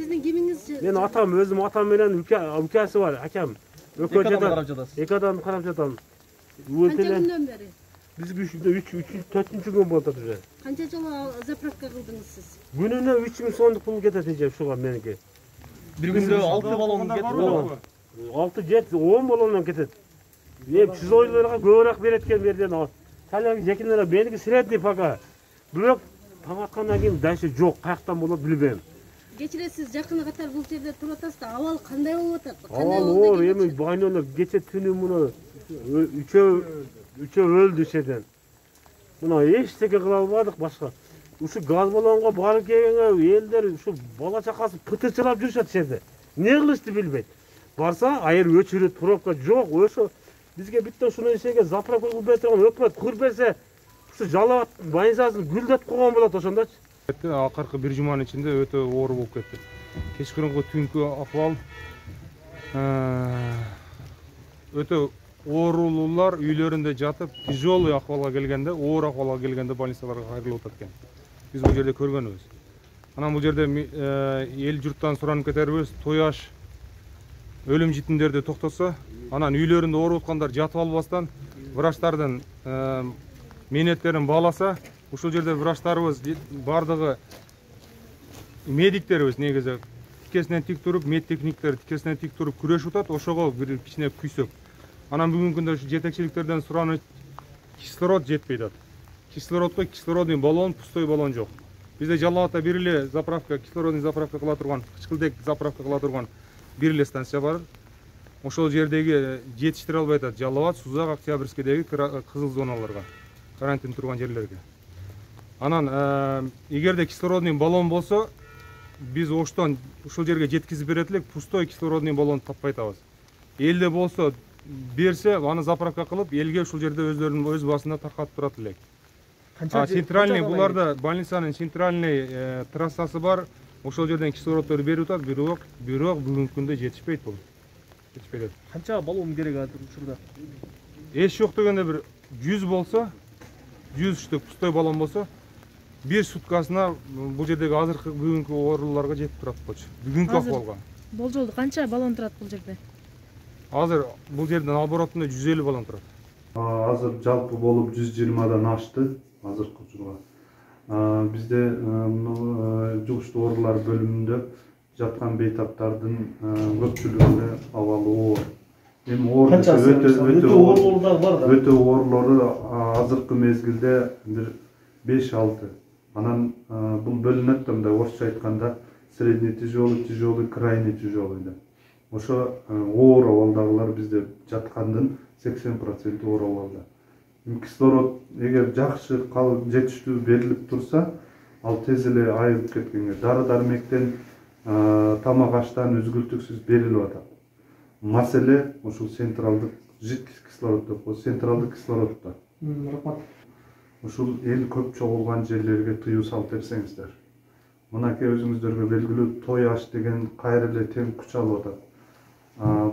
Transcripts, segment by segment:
Сиздин кимиңиз? Мен атам, өзüm атам менен укасы бар, акам. Эки адам карап жатасыз. Эки адам карап жатам. Канча күндөн бери? Биз 4-4 күн болду уже. Канча жолу заправка кылдыңыз сиз? Күнүнө 3000 сомдук пул кетет эже ушуга меники. Bir günde 6 balon кетет. 6-7 10 балондан кетет. Сиз ойлорго көбүрөөк берет экен берден. Талаги жекинелер меники средний пока. Бирок таң аткандан кийин дальше жок, каяктан болот билбейм. Кечиресиз, жакын катар бул жерде туруп атасыз да, абал кандай болуп атат? Абал оор, эми байнолор кече түнү муну үчөө өлдү ишеден. Мына эчтеке кыла албадык башка. Ушу газ баллонго барып келгенге элдер ушу бала чакасы пытырчылап жүрүшөт ишеде. Не кылышты билбейт. Барса, айыр өчүрөт, пробка жок, ошо бизге бүтө ушуну ишеге заправка кылып бере турган өкмөт кур берсе, ушу жалап больницасын гүлдөтүп койгон болот ошондочу. Акыркы бир жуманын ичинде өтө оор болуп кетти. Кечкиринки түнкү акыбал өтө оорулуулар үйлөрүндө жатып, тяжелый акыбалга келгенде, оор акыбалга келгенде больницаларга кайрылып атат экен. Биз бул жерде көргөнбүз. Анан бул жерде эл журттан суранып кетербиз, тояш өлүм житимдерди токтотсо, анан үйлөрүндө ооруп аткандар жатып албастан врачтардын мээнеттерин бааласа, ушул жерде врачтарыбыз бардыгы медиктерибиз негизи тикесинен тик туруп, медтехниктер тикесинен тик туруп күрөшүп атат, ошого бир кичине күйсөк. Анан бүгүнкү күндө ушу жетекчиликтерден суранып, кислород жетпей атат. Кислородго кислородный баллон, пустой баллон жок. Бизде Жалал Атта бир эле заправка, кислородный заправка кыла турган, кычкылдек заправка кыла турган бир эле станция бар. Ошол жердеги жетиштире албай атат. Жалал Абад, Сузак, Октябрьскийдеги кызыл зоналарга, карантин турган жерлерге. Анан эгерде кислородный баллон болсо, биз оштон ушул жерге жеткизип берет элек, пустой кислородный баллон таппай атабыз. Элде болсо берсе, аны заправка кылып, элге ушул жерде өздөрүнүн өз басында таркатып турат элек. Центральный буларда больницанын центральный трассасы бар. Ошол жерден кислороддорду берип атат, бирок бүгүнкү күндө жетишпейт бул. Жетишпейт. Канча балон керек азыр ушурда? Эч жок дегенде бир 100 болсо, 100 штук пустой баллон болсо, бир суткасына бул жердеги азыркы бүгүнкү ооруларга жетип турат болчу. Бүгүнкү акыбалга. Болжолду канча баллон турат бул жерде? Азыр бул жерден оборотунда 150 баллон турат. Азыр жалпы болуп 120дан ашты азыркы учурга. Бизде жугуштуу оорулар бөлүмүндө жаткан бейтаптардын көпчүлүгүнө абалы оор. Эми өтө оорлору азыркы мезгилде бир 5-6. Анан бул бөлүнөт да мындай орусча айтканда средний тяжелый, тяжелый, крайний тяжелый деп. Ошо оор абалдагылар бизде жаткандын 80% оор абалда. Кислород эгер жакшы жетиштүү берилип турса, ал тез эле айыгып кеткенге, дары-дармектен тамак аштан үзгүлтүксүз берилип атат. Маселе ушул централдык жидкий кислород деп коет, централдык кислороддо. Рахмат. Ушул эл көп чогулган жерлерге тыюу салып берсеңиздер. Мынакей өзүңүздөргө белгилүү той аш деген кайра эле тең күч алып атат.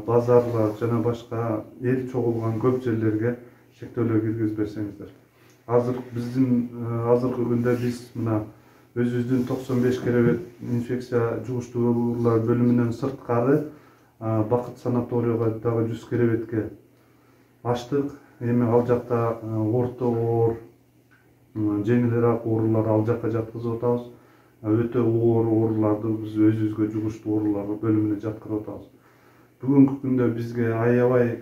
Базарлар жана башка эл чогулган көп жерлерге шектөөлөр киргизип берсеңиздер. Азыр биздин азыркы күндө биз мына өзүбүздүн 95 керебет инфекция жугуштуу оорулар бөлүмүнөн сырткары Бакыт санаторийга дагы 100 керебетке ачтык. Эми ал жакта орто оор, жеңилирээк оорулар ал жакка жаткызып атабыз. Өтө оор ооруларды биз өзүбүзгө жугуштуу оорулар бөлүмүнө жаткырып атабыз. Бүгүнкү күндө бизге аябай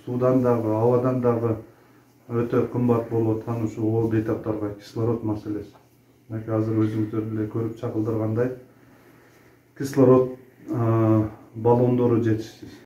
суудан дагы, абадан дагы өтө кымбат болуп аткан ушул бейтаптарга кислород маселеси. Азыр өзүңүздөр деле көрүп чагылдыргандай, кислород баллондору жетишсиз.